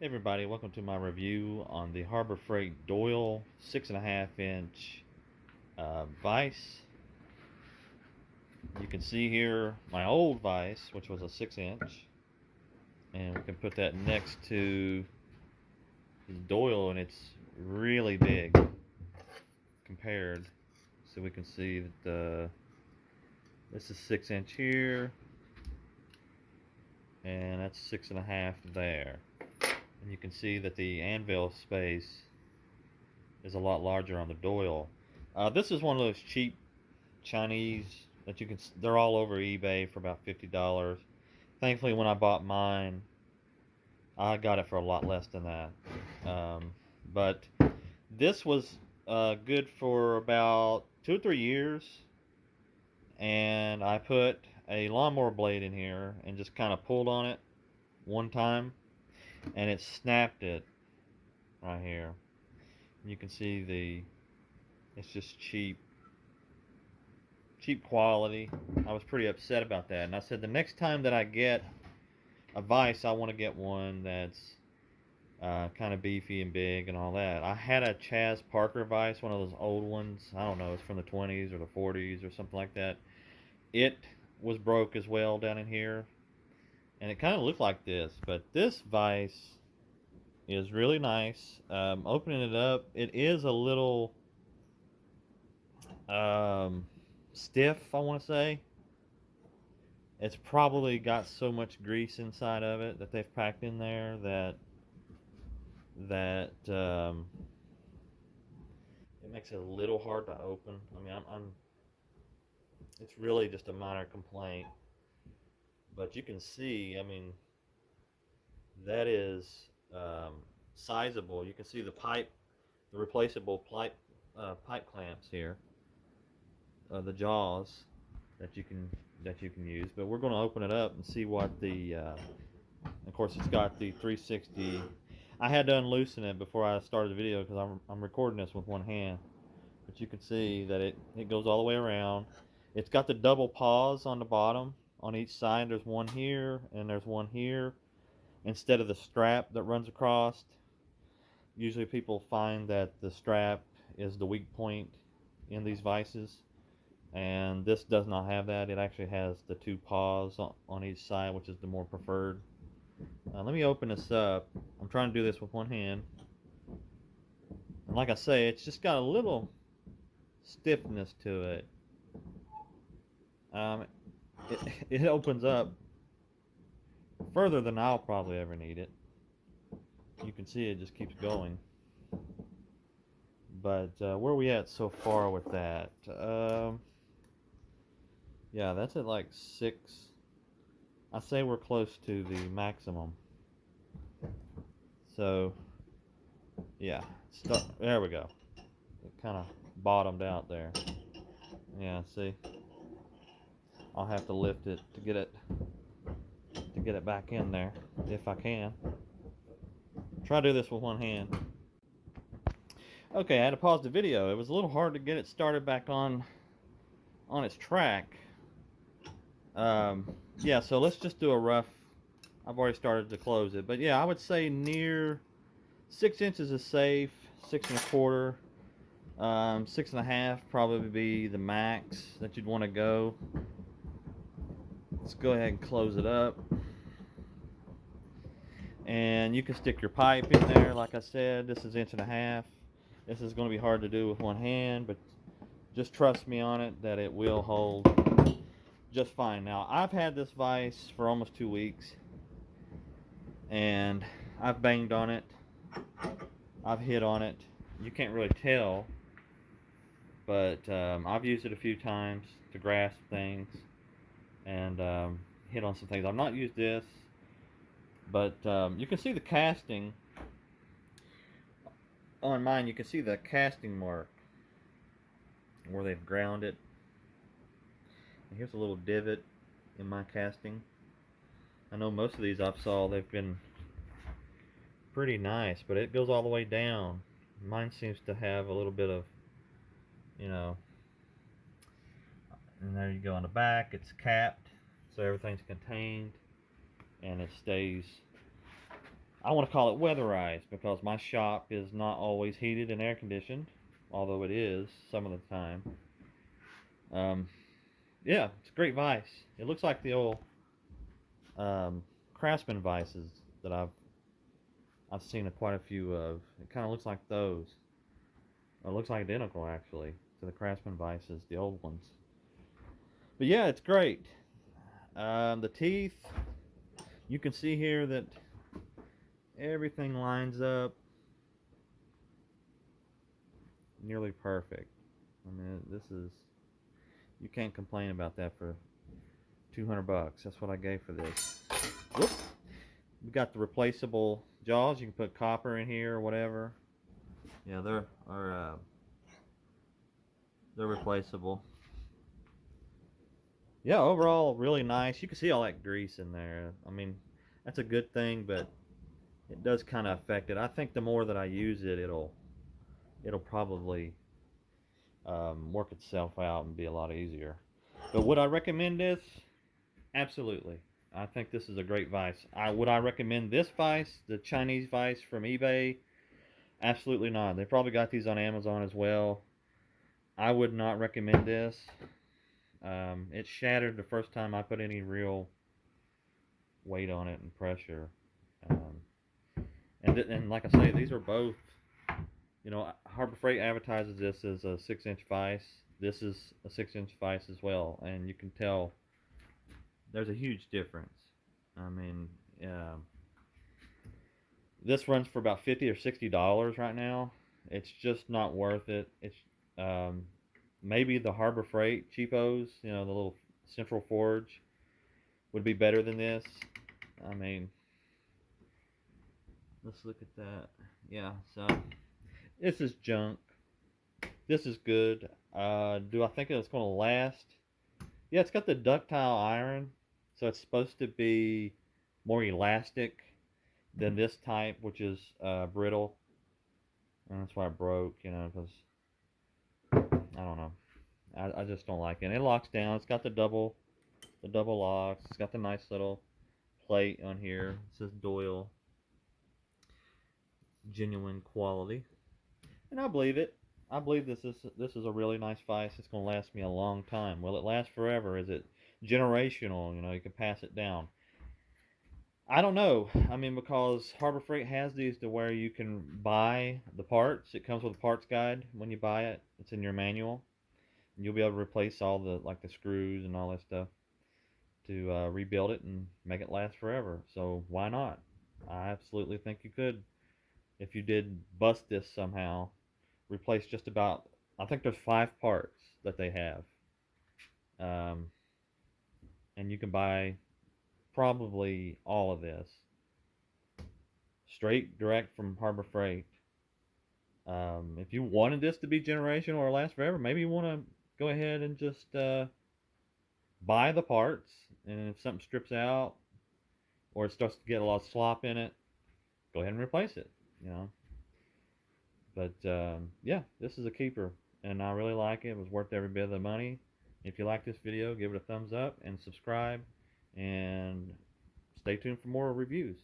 Hey everybody, welcome to my review on the Harbor Freight Doyle 6.5 inch vise. You can see here my old vise, which was a 6 inch, and we can put that next to the Doyle, and it's really big compared. So we can see that this is 6 inch here, and that's 6.5 there. And you can see that the anvil space is a lot larger on the Doyle. This is one of those cheap Chinese that they're all over eBay for about $50. Thankfully, when I bought mine, I got it for a lot less than that. But this was good for about 2 or 3 years, and I put a lawnmower blade in here and just kind of pulled on it one time, and it snapped it right here. You can see it's just cheap quality. I was pretty upset about that, and I said the next time that I get a vise, I want to get one that's kind of beefy and big and all that. I had a Chaz Parker vise, one of those old ones. I don't know, it's from the 20s or the 40s or something like that. It was broke as well down in here, and it kind of looked like this, but this vise is really nice. Opening it up, it is a little stiff, I want to say. It's probably got so much grease inside of it that they've packed in there that it makes it a little hard to open. I mean, it's really just a minor complaint, but you can see, I mean, that is sizable. You can see the replaceable pipe clamps here, the jaws that you can use. But we're going to open it up and see what of course, it's got the 360. I had to unloosen it before I started the video because I'm recording this with one hand. But you can see that it goes all the way around. It's got the double paws on the bottom on each side. There's one here and there's one here instead of the strap that runs across. Usually people find that the strap is the weak point in these vices, and this does not have that. It actually has the two paws on each side, which is the more preferred. Let me open this up. I'm trying to do this with one hand. And like I say, it's just got a little stiffness to it. Um, it opens up further than I'll probably ever need it. You can see it just keeps going. But where are we at so far with that? Yeah, that's at like 6. I say we're close to the maximum. So, yeah, there we go. It kind of bottomed out there. Yeah, see? I'll have to lift it to get it back in there if I can. Try to do this with one hand. Okay, I had to pause the video. It was a little hard to get it started back on its track. Yeah, so let's just do a rough. I've already started to close it, but yeah, I would say near 6 inches is safe. 6 1/4, 6.5 probably be the max that you'd want to go. Let's go ahead and close it up. And you can stick your pipe in there. Like I said, this is 1.5 inches. This is going to be hard to do with one hand, but just trust me on it that it will hold just fine. Now, I've had this vise for almost 2 weeks, and I've banged on it. I've hit on it. You can't really tell, but I've used it a few times to grasp things and hit on some things. I've not used this, but you can see the casting on mine. You can see the casting mark where they've ground it. And here's a little divot in my casting. I know most of these I've saw, they've been pretty nice, but it goes all the way down. Mine seems to have a little bit of, and there you go on the back. It's capped, so everything's contained, and it stays I want to call it weatherized because my shop is not always heated and air conditioned, although it is some of the time. Um, yeah, it's a great vise. It looks like the old Craftsman vices that I've seen quite a few of. It kind of looks like those. It looks like identical actually to the Craftsman vices, the old ones. But yeah, it's great. The teeth, you can see here that everything lines up nearly perfect. I mean, this is, you can't complain about that for 200 bucks. That's what I gave for this. Whoop. We got the replaceable jaws. You can put copper in here or whatever. Yeah, they're replaceable. Yeah, overall really nice. You can see all that grease in there. I mean, that's a good thing, but it does kind of affect it. I think the more that I use it, it'll probably work itself out and be a lot easier. But would I recommend this? Absolutely. I think this is a great vise. Would I recommend this vise, the Chinese vise from eBay? Absolutely not. They probably got these on Amazon as well. I would not recommend this. It shattered the first time I put any real weight on it and pressure. Um, and like I say, these are both. You know, Harbor Freight advertises this as a 6-inch vise. This is a 6-inch vise as well, and you can tell there's a huge difference. I mean, uh, this runs for about $50 or $60 right now. It's just not worth it. It's um, maybe the Harbor Freight cheapos, you know, the little Central Forge would be better than this. I mean, let's look at that. Yeah, so this is junk. This is good. Do I think it's going to last? Yeah, it's got the ductile iron, so it's supposed to be more elastic than this type, which is brittle. And that's why it broke, you know, because I don't know. I just don't like it. And it locks down. It's got the double locks. It's got the nice little plate on here. It says Doyle, genuine quality, and I believe it. I believe this is a really nice vise. It's going to last me a long time. Will it last forever? Is it generational? You know, you can pass it down. I don't know. I mean, because Harbor Freight has these to where you can buy the parts. It comes with a parts guide when you buy it. It's in your manual. And you'll be able to replace all the like the screws and all that stuff to rebuild it and make it last forever. So why not? I absolutely think you could. If you did bust this somehow, replace just about. I think there's 5 parts that they have, um, and you can buy probably all of this straight direct from Harbor Freight. If you wanted this to be generational or last forever, maybe you want to go ahead and just buy the parts, and if something strips out or it starts to get a lot of slop in it, go ahead and replace it. You know, but yeah, this is a keeper, and I really like it. It was worth every bit of the money. If you like this video, give it a thumbs up and subscribe, and stay tuned for more reviews.